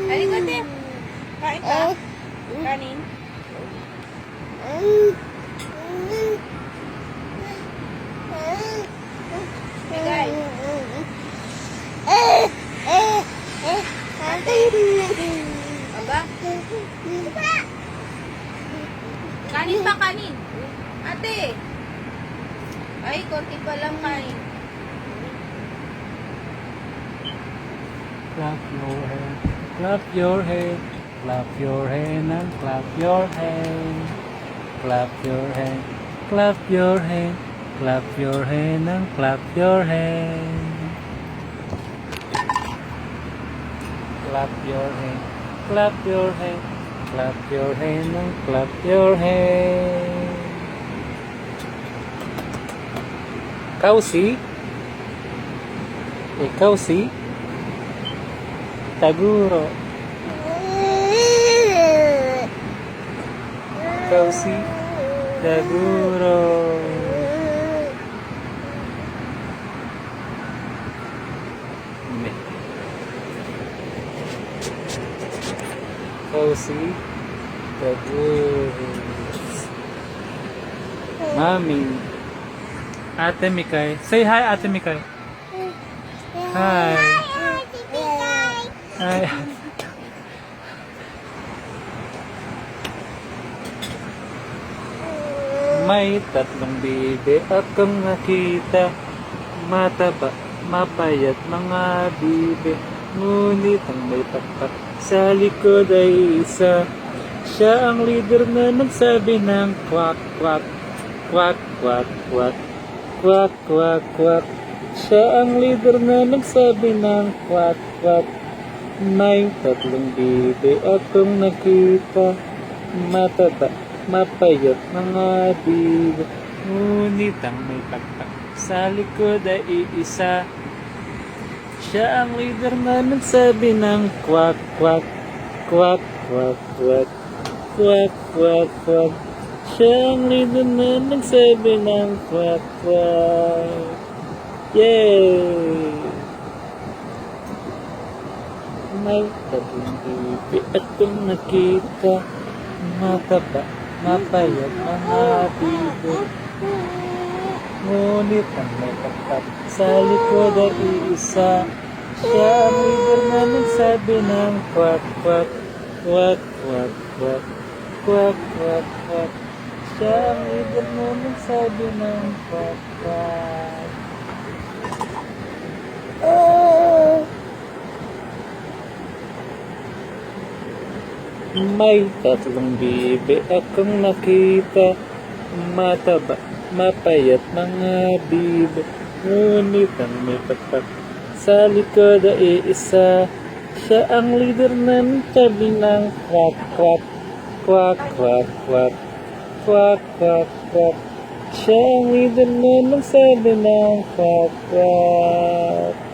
Halika, te. Kain ka? Kanin? Bigay. Aba? Kanin pa, kanin. Ate. Ay, konti pa lang kanin. Clap your hand, clap your hand, clap your hand and clap your hand. Clap your hand, clap your hand, clap your hand and clap your hand. Clap your hand, clap your hand, clap your hand and clap your hand. Ikaw si? Ikaw si? Taguro. Ikaw si Taguro. Hindi. Ikaw si Taguro. Mami. Ate Mikay. Say hi, Ate Mikay. Hi. Hi. May tatlong bibe akong nakita, mataba, mapayat mga bibe, ngunit ang may pakpak sa likod ay isa. Siya ang leader na nagsabi ng kwak kwak, kwak kwak kwak, kwak kwak kwak. Siya ang leader na nagsabi ng kwak kwak. May tatlong bibe akong nakita, mataba, mapayat mga bibe, ngunit ang may pakpak sa likod ay iisa. Siya ang leader na nagsabi ng kwak kwak, kwak kwak kwak, kwak kwak kwak. Siya ang leader na nagsabi ng kwak kwak. Yay! May tatlong bibe akong nakita, mataba, mapayat mga bibe, ngunit ang may pakpak sa likod ay iisa. Siya ang leader na nagsabi ng kwak kwak, kwak kwak kwak, kwak kwak kwak. Siya ang leader na nagsabi ng kwak kwak. May tatlong bibe akong nakita, mataba, mapayat mga bibe, ngunit ang may pakpak sa likod ay isa. Siya ang leader na nagsabi ng kwak kwak, kwak kwak kwak, kwak kwak kwak. Siya ang leader na nagsabi ng kwak kwak.